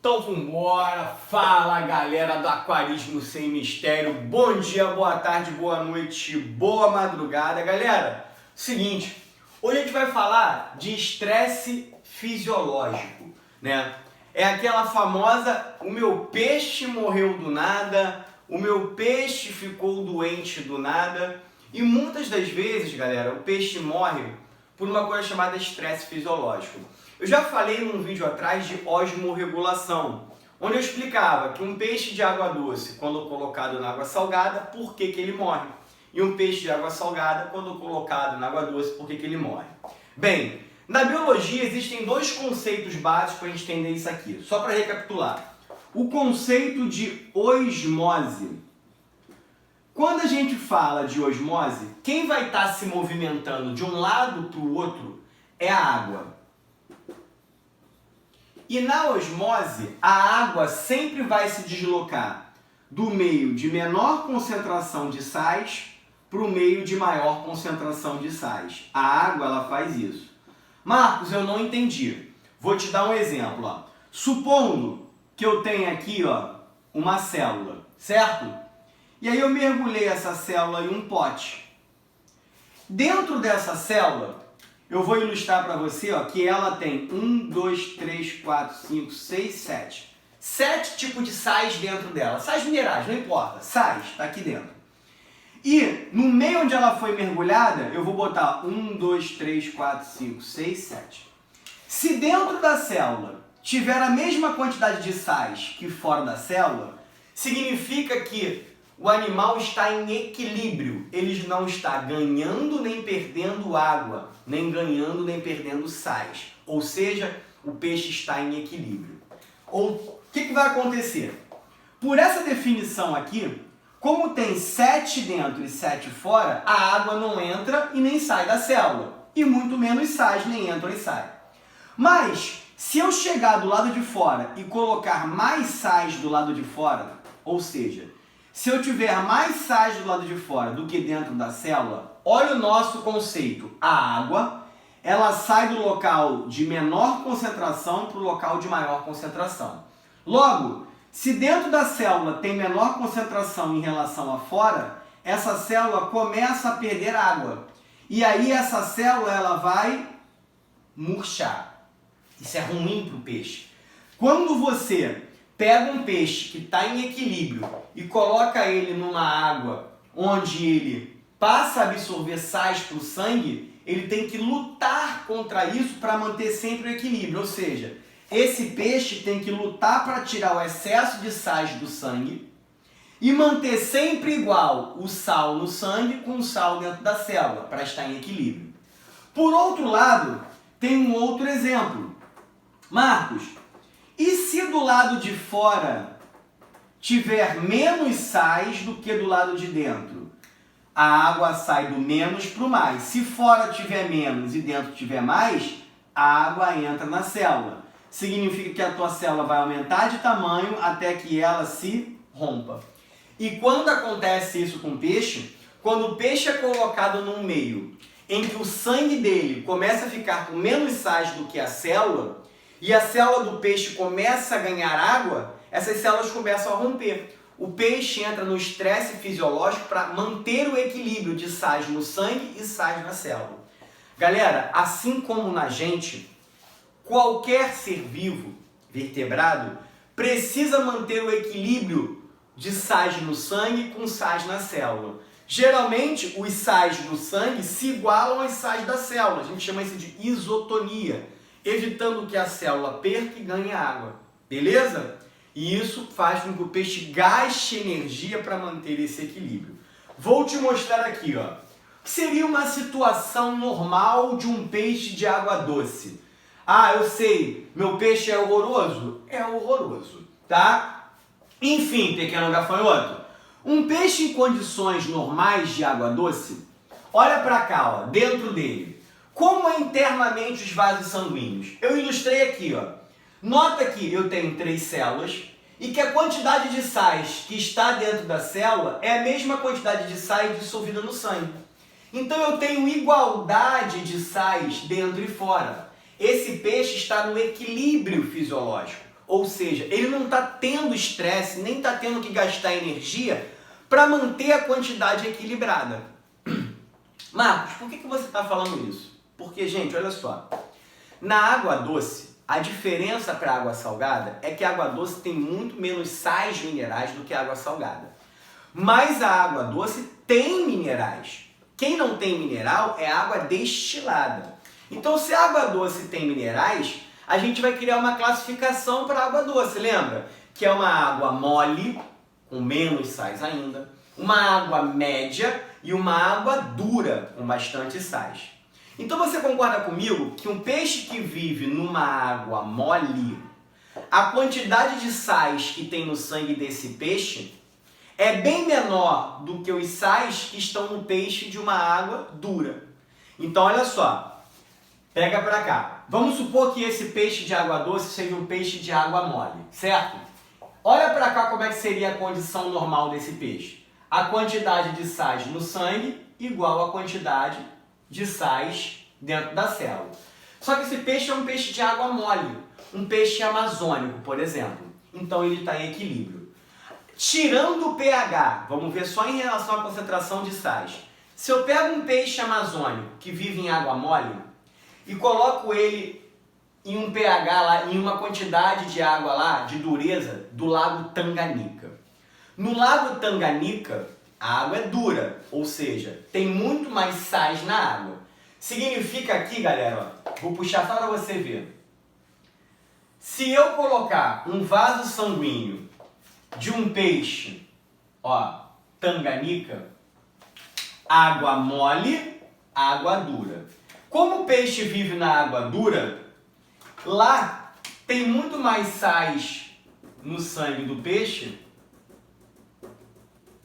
Então vambora, fala galera do Aquarismo Sem Mistério, bom dia, boa tarde, boa noite, boa madrugada. Galera, seguinte, hoje a gente vai falar de estresse fisiológico, né? É aquela famosa, o meu peixe morreu do nada, o meu peixe ficou doente do nada. E muitas das vezes, galera, o peixe morre por uma coisa chamada estresse fisiológico. Eu já falei num vídeo atrás de osmorregulação, onde eu explicava que um peixe de água doce, quando colocado na água salgada, por que ele morre? E um peixe de água salgada, quando colocado na água doce, por que ele morre? Bem, na biologia existem dois conceitos básicos para a gente entender isso aqui. Só para recapitular. O conceito de osmose. Quando a gente fala de osmose, quem vai estar se movimentando de um lado para o outro é a água. E na osmose, a água sempre vai se deslocar do meio de menor concentração de sais para o meio de maior concentração de sais. A água, ela faz isso. Marcos, eu não entendi. Vou te dar um exemplo. Ó. Supondo que eu tenha aqui uma célula, certo? E aí eu mergulhei essa célula em um pote. Dentro dessa célula, eu vou ilustrar para você que ela tem 1, 2, 3, 4, 5, 6, 7. 7 tipos de sais dentro dela. Sais minerais, não importa. Sais, está aqui dentro. E no meio onde ela foi mergulhada, eu vou botar 1, 2, 3, 4, 5, 6, 7. Se dentro da célula tiver a mesma quantidade de sais que fora da célula, significa que o animal está em equilíbrio. Ele não está ganhando nem perdendo água, nem ganhando nem perdendo sais. Ou seja, o peixe está em equilíbrio. Ou o que vai acontecer? Por essa definição aqui, como tem 7 dentro e 7 fora, a água não entra e nem sai da célula. E muito menos sais nem entram e saem. Mas, se eu chegar do lado de fora e colocar mais sais do lado de fora, ou seja, se eu tiver mais sais do lado de fora do que dentro da célula, olha o nosso conceito. A água, ela sai do local de menor concentração para o local de maior concentração. Logo, se dentro da célula tem menor concentração em relação a fora, essa célula começa a perder água. E aí essa célula ela vai murchar. Isso é ruim para o peixe. Quando você pega um peixe que está em equilíbrio e coloca ele numa água onde ele passa a absorver sais para o sangue, ele tem que lutar contra isso para manter sempre o equilíbrio. Ou seja, esse peixe tem que lutar para tirar o excesso de sais do sangue e manter sempre igual o sal no sangue com o sal dentro da célula, para estar em equilíbrio. Por outro lado, tem um outro exemplo. Marcos, e se do lado de fora tiver menos sais do que do lado de dentro? A água sai do menos para o mais. Se fora tiver menos e dentro tiver mais, a água entra na célula. Significa que a tua célula vai aumentar de tamanho até que ela se rompa. E quando acontece isso com o peixe, quando o peixe é colocado num meio em que o sangue dele começa a ficar com menos sais do que a célula, e a célula do peixe começa a ganhar água, essas células começam a romper. O peixe entra no estresse fisiológico para manter o equilíbrio de sais no sangue e sais na célula. Galera, assim como na gente, qualquer ser vivo, vertebrado, precisa manter o equilíbrio de sais no sangue com sais na célula. Geralmente, os sais do sangue se igualam aos sais da célula. A gente chama isso de isotonia, evitando que a célula perca e ganhe água. Beleza? E isso faz com que o peixe gaste energia para manter esse equilíbrio. Vou te mostrar aqui, ó. Seria uma situação normal de um peixe de água doce. Ah, eu sei, meu peixe é horroroso? É horroroso, tá? Enfim, pequeno gafanhoto, um peixe em condições normais de água doce, olha para cá, ó, dentro dele. Como é internamente os vasos sanguíneos? Eu ilustrei aqui, ó. Nota que eu tenho 3 células e que a quantidade de sais que está dentro da célula é a mesma quantidade de sais dissolvida no sangue. Então eu tenho igualdade de sais dentro e fora. Esse peixe está no equilíbrio fisiológico. Ou seja, ele não está tendo estresse, nem está tendo que gastar energia para manter a quantidade equilibrada. Marcos, por que você está falando isso? Porque, gente, olha só. Na água doce, a diferença para a água salgada é que a água doce tem muito menos sais minerais do que a água salgada. Mas a água doce tem minerais. Quem não tem mineral é água destilada. Então, se a água doce tem minerais, a gente vai criar uma classificação para a água doce, lembra? Que é uma água mole, com menos sais ainda, uma água média e uma água dura, com bastante sais. Então você concorda comigo que um peixe que vive numa água mole, a quantidade de sais que tem no sangue desse peixe é bem menor do que os sais que estão no peixe de uma água dura. Então olha só, pega pra cá. Vamos supor que esse peixe de água doce seja um peixe de água mole, certo? Olha pra cá como é que seria a condição normal desse peixe. A quantidade de sais no sangue igual à quantidade de sais dentro da célula. Só que esse peixe é um peixe de água mole, um peixe amazônico, por exemplo. Então ele está em equilíbrio. Tirando o pH, vamos ver só em relação à concentração de sais. Se eu pego um peixe amazônico que vive em água mole e coloco ele em um pH lá, em uma quantidade de água lá, de dureza, do lago Tanganica. No lago Tanganica, a água é dura, ou seja, tem muito mais sais na água. Significa aqui, galera, ó, vou puxar só para você ver. Se eu colocar um vaso sanguíneo de um peixe, ó, Tanganica, água mole, água dura. Como o peixe vive na água dura, lá tem muito mais sais no sangue do peixe.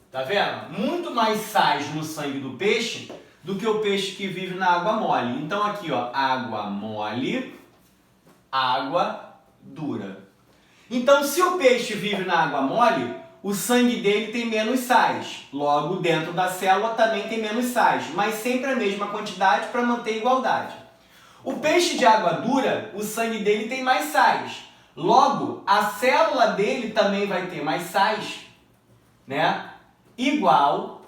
Tá vendo? Muito mais sais no sangue do peixe do que o peixe que vive na água mole. Então aqui, ó, água mole, água dura. Então, se o peixe vive na água mole, o sangue dele tem menos sais. Logo, dentro da célula também tem menos sais, mas sempre a mesma quantidade para manter igualdade. O peixe de água dura, o sangue dele tem mais sais. Logo, a célula dele também vai ter mais sais, né? Igual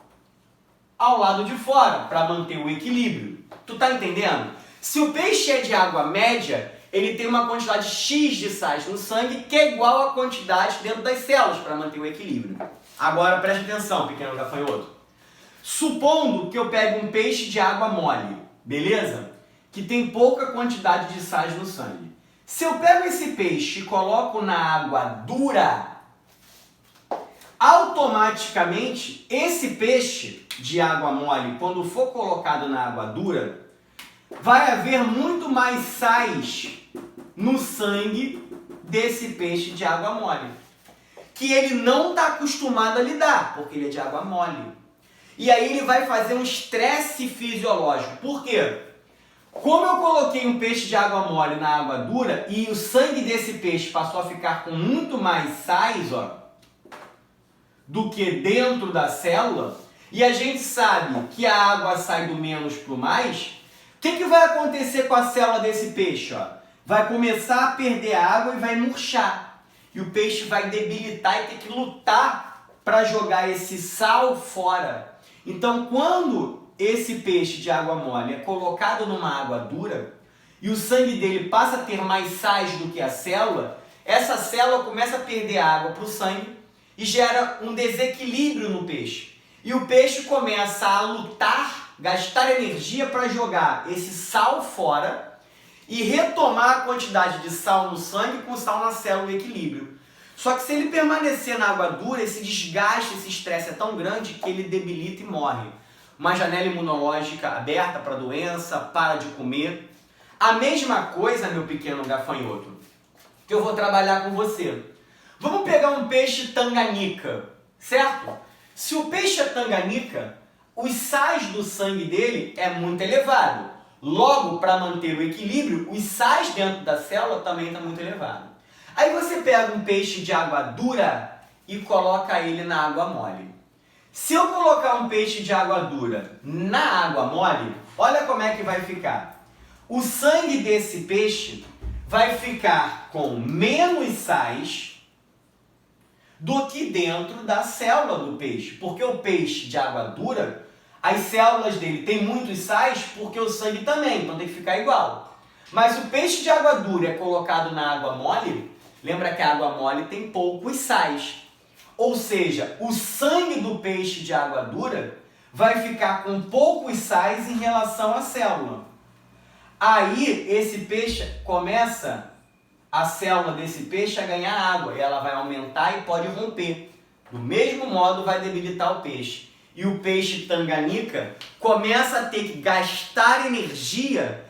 ao lado de fora, para manter o equilíbrio. Tu tá entendendo? Se o peixe é de água média, ele tem uma quantidade X de sais no sangue que é igual à quantidade dentro das células para manter o equilíbrio. Agora preste atenção, pequeno gafanhoto. Supondo que eu pegue um peixe de água mole, beleza? Que tem pouca quantidade de sais no sangue. Se eu pego esse peixe e coloco na água dura, automaticamente esse peixe de água mole, quando for colocado na água dura, vai haver muito mais sais no sangue desse peixe de água mole, que ele não está acostumado a lidar, porque ele é de água mole. E aí ele vai fazer um estresse fisiológico. Por quê? Como eu coloquei um peixe de água mole na água dura e o sangue desse peixe passou a ficar com muito mais sais, ó, do que dentro da célula, e a gente sabe que a água sai do menos para o mais, o que vai acontecer com a célula desse peixe? Ó? Vai começar a perder água e vai murchar. E o peixe vai debilitar e ter que lutar para jogar esse sal fora. Então, quando esse peixe de água mole é colocado numa água dura e o sangue dele passa a ter mais sais do que a célula, essa célula começa a perder água para o sangue e gera um desequilíbrio no peixe. E o peixe começa a lutar, gastar energia para jogar esse sal fora e retomar a quantidade de sal no sangue com sal na célula em equilíbrio. Só que se ele permanecer na água dura, esse desgaste, esse estresse é tão grande que ele debilita e morre. Uma janela imunológica aberta para doença, para de comer. A mesma coisa, meu pequeno gafanhoto, que eu vou trabalhar com você. Vamos pegar um peixe tanganica, certo? Se o peixe é tanganica, os sais do sangue dele é muito elevado. Logo, para manter o equilíbrio, os sais dentro da célula também está muito elevado. Aí você pega um peixe de água dura e coloca ele na água mole. Se eu colocar um peixe de água dura na água mole, olha como é que vai ficar. O sangue desse peixe vai ficar com menos sais do que dentro da célula do peixe. Porque o peixe de água dura, as células dele têm muitos sais porque o sangue também, então tem que ficar igual. Mas o peixe de água dura é colocado na água mole, lembra que a água mole tem poucos sais. Ou seja, o sangue do peixe de água dura vai ficar com poucos sais em relação à célula. Aí esse peixe começa, a célula desse peixe a ganhar água e ela vai aumentar e pode romper. Do mesmo modo vai debilitar o peixe. E o peixe tanganica começa a ter que gastar energia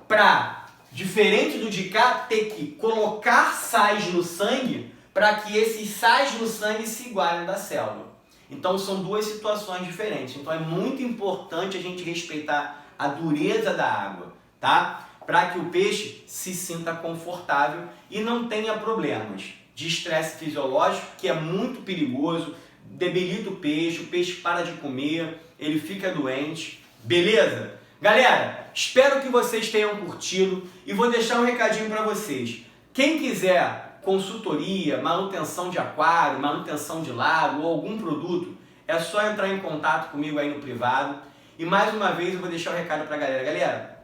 para, diferente do de cá, ter que colocar sais no sangue para que esses sais no sangue se igualem da célula. Então são duas situações diferentes. Então é muito importante a gente respeitar a dureza da água, tá? Para que o peixe se sinta confortável e não tenha problemas de estresse fisiológico, que é muito perigoso, debilita o peixe para de comer, ele fica doente, beleza? Galera, espero que vocês tenham curtido e vou deixar um recadinho para vocês. Quem quiser consultoria, manutenção de aquário, manutenção de lago ou algum produto, é só entrar em contato comigo aí no privado. E mais uma vez eu vou deixar um recado para a galera. Galera,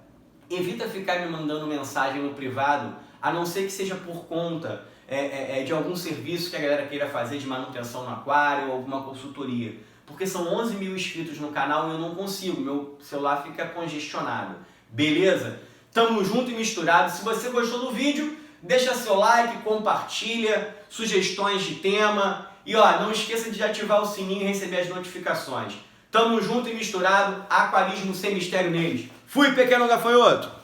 evita ficar me mandando mensagem no privado, a não ser que seja por conta de algum serviço que a galera queira fazer de manutenção no aquário ou alguma consultoria. Porque são 11 mil inscritos no canal e eu não consigo, meu celular fica congestionado. Beleza? Tamo junto e misturado. Se você gostou do vídeo, deixa seu like, compartilha, sugestões de tema e ó, não esqueça de ativar o sininho e receber as notificações. Tamo junto e misturado, aquarismo sem mistério neles. Fui, pequeno gafanhoto!